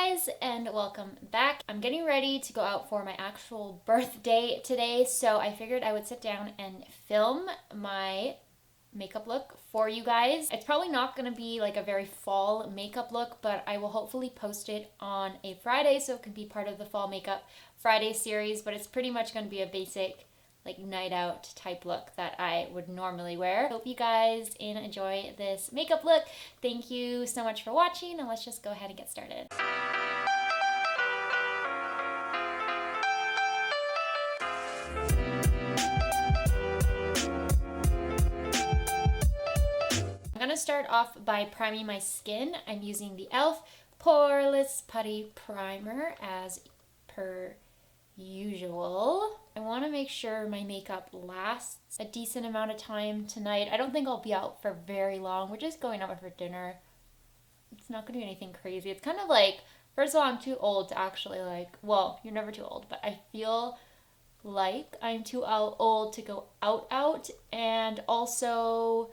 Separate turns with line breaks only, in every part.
guys, and welcome back. I'm getting ready to go out for my actual birthday today, so I figured I would sit down and film my makeup look for you guys. It's probably not going to be like a very fall makeup look, but I will hopefully post it on a Friday so it can be part of the Fall Makeup Friday series, but it's pretty much going to be a basic like night out type look that I would normally wear. Hope you guys enjoy this makeup look. Thank you so much for watching, and let's just go ahead and get started. I'm gonna start off by priming my skin. I'm using the e.l.f. Poreless Putty Primer as per usual. I want to make sure my makeup lasts a decent amount of time tonight. I don't think I'll be out for very long. We're just going out for dinner. It's not going to be anything crazy. It's kind of like, first of all, I'm too old to actually well, you're never too old, but I feel like I'm too old to go out, and also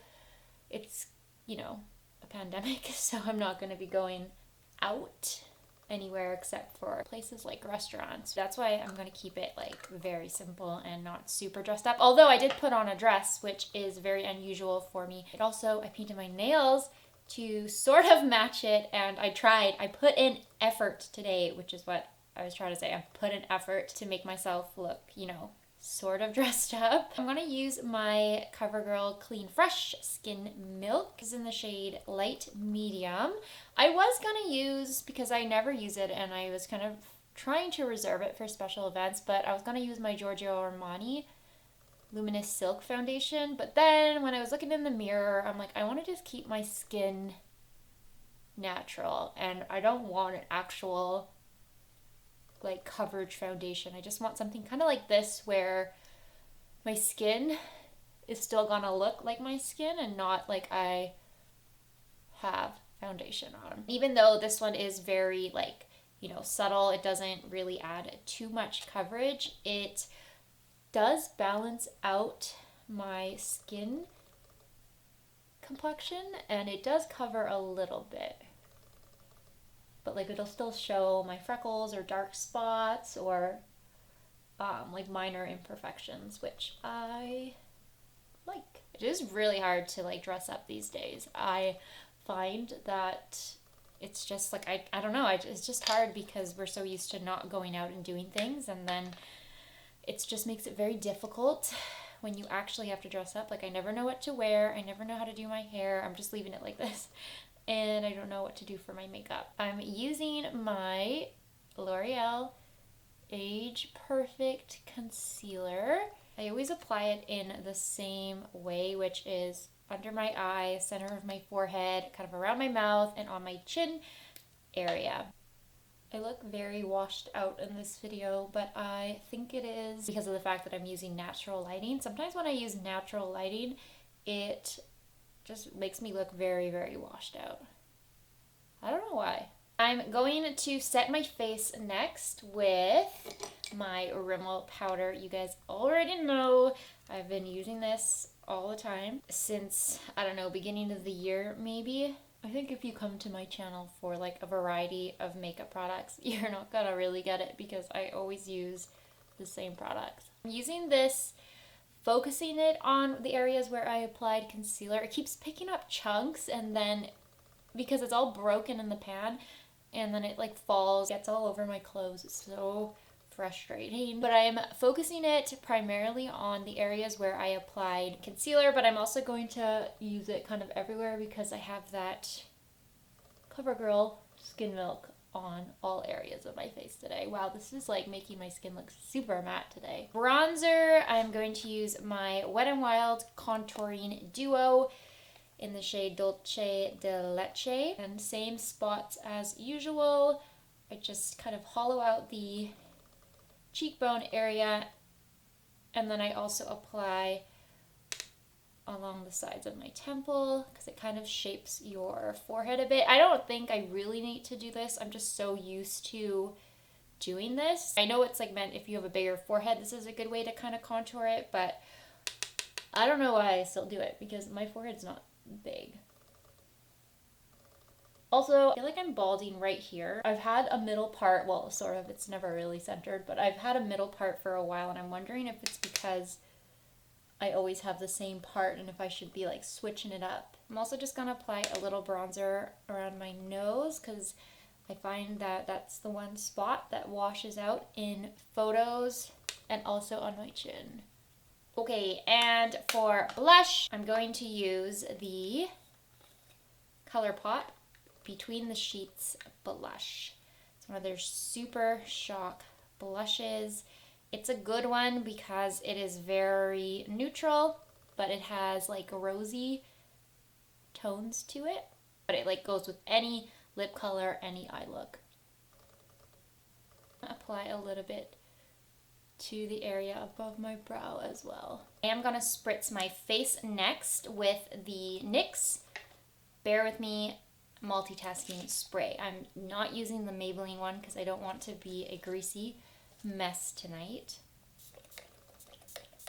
it's, a pandemic, so I'm not going to be going out anywhere except for places like restaurants. That's why I'm going to keep it like very simple and not super dressed up. Although I did put on a dress, which is very unusual for me. I painted my nails to sort of match it, and I put in effort today, which is what I was trying to say. I put in effort to make myself look, sort of dressed up. I'm going to use my CoverGirl Clean Fresh Skin Milk. It's in the shade Light Medium. I was going to use, because I never use it and I was kind of trying to reserve it for special events, but I was going to use my Giorgio Armani Luminous Silk Foundation. But then when I was looking in the mirror, I'm like, I want to just keep my skin natural, and I don't want an actual like coverage foundation. I just want something kind of like this where my skin is still gonna look like my skin and not like I have foundation on. Even though this one is very subtle, it doesn't really add too much coverage. It does balance out my skin complexion, and it does cover a little bit. But it'll still show my freckles or dark spots or minor imperfections, which I like. It is really hard to dress up these days. I find that it's just I don't know, it's just hard because we're so used to not going out and doing things, and then it just makes it very difficult when you actually have to dress up. I never know what to wear. I never know how to do my hair. I'm just leaving it like this. And I don't know what to do for my makeup. I'm using my L'Oreal Age Perfect Concealer. I always apply it in the same way, which is under my eye, center of my forehead, kind of around my mouth, and on my chin area. I look very washed out in this video, but I think it is because of the fact that I'm using natural lighting. Sometimes when I use natural lighting, it just makes me look very, very washed out. I don't know why. I'm going to set my face next with my Rimmel powder. You guys already know I've been using this all the time since, I don't know, beginning of the year maybe. I think if you come to my channel for a variety of makeup products, you're not gonna really get it because I always use the same products. I'm using this, focusing it on the areas where I applied concealer. It keeps picking up chunks, and then because it's all broken in the pan, and then it falls, gets all over my clothes. It's so frustrating. But I'm focusing it primarily on the areas where I applied concealer, but I'm also going to use it kind of everywhere because I have that CoverGirl Skin Milk on all areas of my face today. Wow, this is making my skin look super matte today. Bronzer, I'm going to use my Wet n Wild Contouring Duo in the shade Dolce de Leche, and same spots as usual. I just kind of hollow out the cheekbone area, and then I also apply along the sides of my temple because it kind of shapes your forehead a bit. I don't think I really need to do this. I'm just so used to doing this. I know it's meant if you have a bigger forehead, this is a good way to kind of contour it, but I don't know why I still do it because my forehead's not big. Also, I feel like I'm balding right here. I've had a middle part, well, sort of, it's never really centered, but I've had a middle part for a while, and I'm wondering if it's because I always have the same part and if I should be like switching it up. I'm also just gonna apply a little bronzer around my nose because I find that that's the one spot that washes out in photos and also on my chin. Okay, and for blush, I'm going to use the ColourPop Between the Sheets blush. It's one of their Super Shock blushes. It's a good one because it is very neutral, but it has like rosy tones to it. But it like goes with any lip color, any eye look. Apply a little bit to the area above my brow as well. I am gonna spritz my face next with the NYX Bear With Me multitasking spray. I'm not using the Maybelline one because I don't want to be a greasy mess tonight.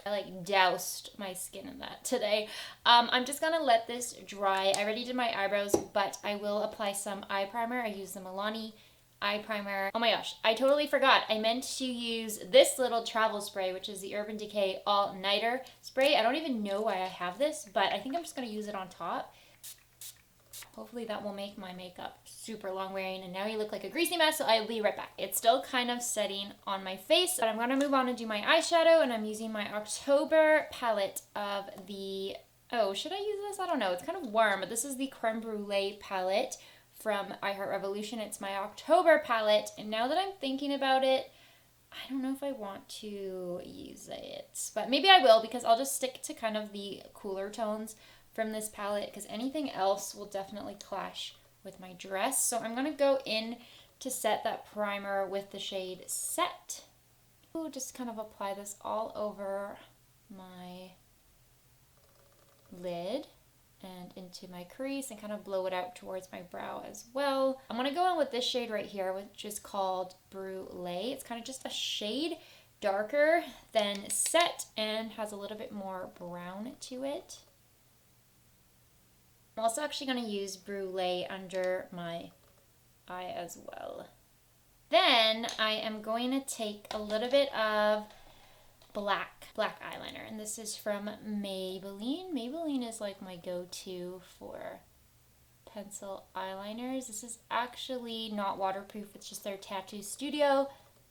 I like doused my skin in that today. I'm just gonna let this dry. I already did my eyebrows, but I will apply some eye primer. I use the Milani eye primer. Oh my gosh, I totally forgot. I meant to use this little travel spray, which is the Urban Decay All Nighter spray. I don't even know why I have this, but I think I'm just gonna use it on top. Hopefully that will make my makeup super long wearing, and now you look like a greasy mess, so I'll be right back. It's still kind of setting on my face, but I'm going to move on and do my eyeshadow, and I'm using my October palette of the, oh, should I use this? I don't know. It's kind of warm, but this is the Creme Brulee palette from I Heart Revolution. It's my October palette, and now that I'm thinking about it, I don't know if I want to use it, but maybe I will because I'll just stick to kind of the cooler tones from this palette because anything else will definitely clash with my dress. So I'm going to go in to set that primer with the shade Set. Ooh, just kind of apply this all over my lid and into my crease and kind of blow it out towards my brow as well. I'm going to go in with this shade right here, which is called Brulee. It's kind of just a shade darker than Set and has a little bit more brown to it. I'm also actually going to use Brulee under my eye as well. Then I am going to take a little bit of black eyeliner, and this is from Maybelline. Maybelline is like my go-to for pencil eyeliners. This is actually not waterproof, it's just their Tattoo Studio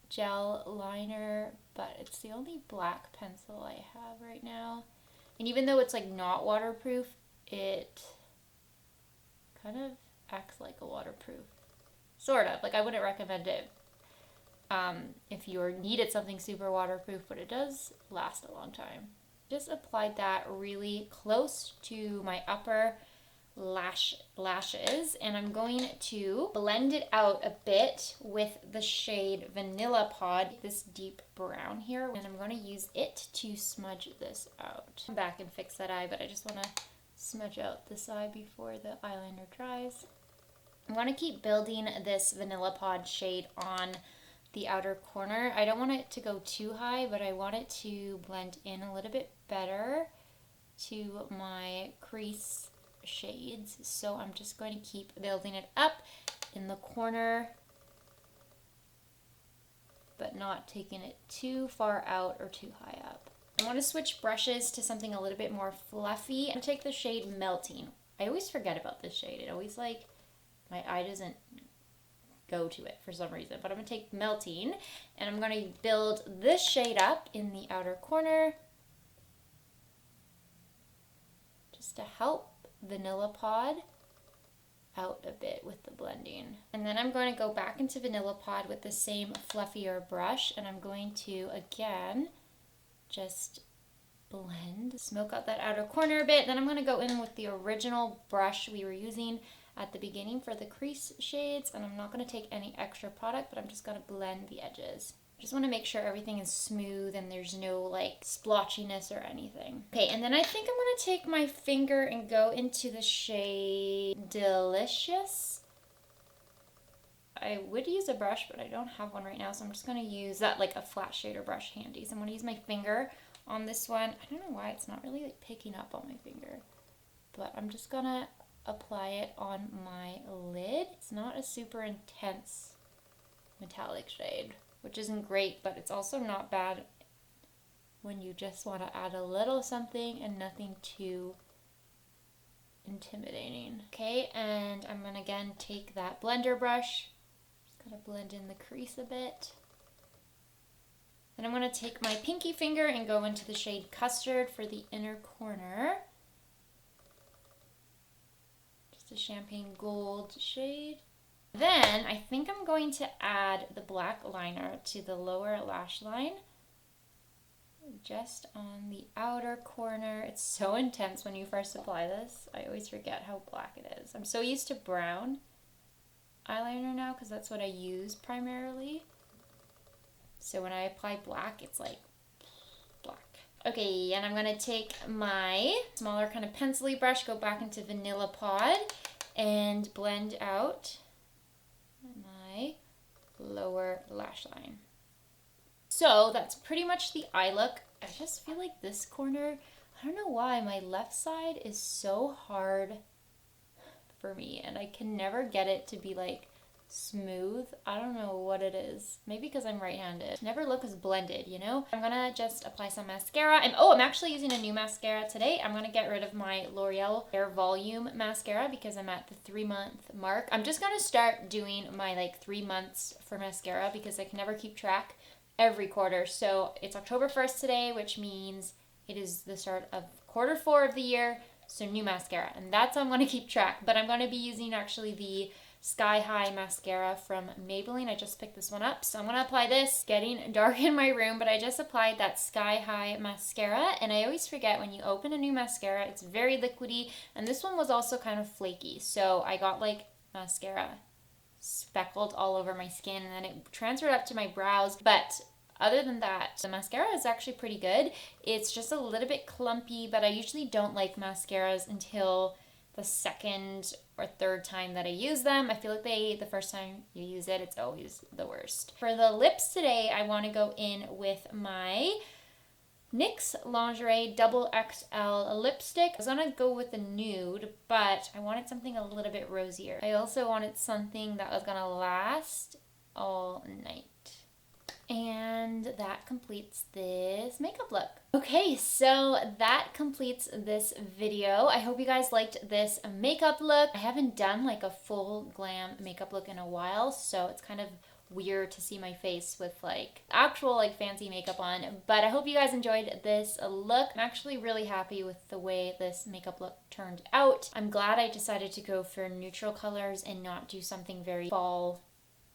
gel liner, but it's the only black pencil I have right now. And even though it's like not waterproof, it kind of acts like a waterproof. Sort of. Like I wouldn't recommend it if you needed something super waterproof, but it does last a long time. Just applied that really close to my upper lashes, and I'm going to blend it out a bit with the shade Vanilla Pod, this deep brown here, and I'm going to use it to smudge this out. Come back and fix that eye, but I just want to smudge out this eye before the eyeliner dries. I want to keep building this Vanilla Pod shade on the outer corner. I don't want it to go too high, but I want it to blend in a little bit better to my crease shades. So I'm just going to keep building it up in the corner, but not taking it too far out or too high up. I want to switch brushes to something a little bit more fluffy. I'm going to take the shade Melting. I always forget about this shade. It always like, my eye doesn't go to it for some reason. But I'm going to take Melting, and I'm going to build this shade up in the outer corner just to help Vanilla Pod out a bit with the blending. And then I'm going to go back into Vanilla Pod with the same fluffier brush, and I'm going to, again, just blend, smoke out that outer corner a bit. Then I'm going to go in with the original brush we were using at the beginning for the crease shades, and I'm not going to take any extra product, but I'm just going to blend the edges. I just want to make sure everything is smooth and there's no like splotchiness or anything. Okay, and then I think I'm going to take my finger and go into the shade Delicious. I would use a brush, but I don't have one right now, so I'm just going to use that like a flat shader brush handy. So I'm going to use my finger on this one. I don't know why it's not really like picking up on my finger, but I'm just going to apply it on my lid. It's not a super intense metallic shade, which isn't great, but it's also not bad when you just want to add a little something and nothing too intimidating. Okay, and I'm gonna again take that blender brush, just gonna blend in the crease a bit. Then I'm gonna take my pinky finger and go into the shade Custard for the inner corner. Just a champagne gold shade. Then I think I'm going to add the black liner to the lower lash line, just on the outer corner. It's so intense when you first apply this. I always forget how black it is. I'm so used to brown eyeliner now because that's what I use primarily. So when I apply black, it's like black. Okay, and I'm gonna take my smaller kind of pencil-y brush, go back into Vanilla Pod, and blend out my lower lash line. So that's pretty much the eye look. I just feel like this corner, I don't know why, my left side is so hard for me and I can never get it to be like smooth. I don't know what it is. Maybe because I'm right-handed. Never look as blended, you know? I'm gonna just apply some mascara. I'm actually using a new mascara today. I'm gonna get rid of my L'Oreal Hair Volume mascara because I'm at the 3-month mark. I'm just gonna start doing my like 3 months for mascara because I can never keep track every quarter. So it's October 1st today, which means it is the start of Q4 of the year. So new mascara, and that's how I'm gonna keep track. But I'm gonna be using actually the Sky High mascara from Maybelline. I just picked this one up, so I'm gonna apply this. Getting dark in my room, but I just applied that Sky High mascara, and I always forget when you open a new mascara, it's very liquidy, and this one was also kind of flaky, so I got like mascara speckled all over my skin, and then it transferred up to my brows. But other than that, the mascara is actually pretty good. It's just a little bit clumpy, but I usually don't like mascaras until the second or third time that I use them. I feel like the first time you use it, it's always the worst. For the lips today, I want to go in with my NYX Lingerie Double XL lipstick. I was gonna go with a nude, but I wanted something a little bit rosier. I also wanted something that was gonna last all night. And that completes this makeup look. Okay, so that completes this video. I hope you guys liked this makeup look. I haven't done like a full glam makeup look in a while, so it's kind of weird to see my face with like actual like fancy makeup on, but I hope you guys enjoyed this look. I'm actually really happy with the way this makeup look turned out. I'm glad I decided to go for neutral colors and not do something very fall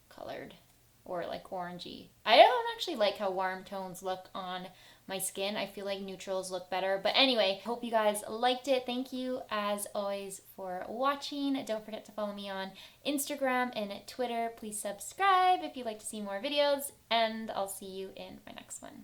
colored or like orangey. I don't actually like how warm tones look on my skin. I feel like neutrals look better. But anyway, hope you guys liked it. Thank you as always for watching. Don't forget to follow me on Instagram and Twitter. Please subscribe if you'd like to see more videos, and I'll see you in my next one.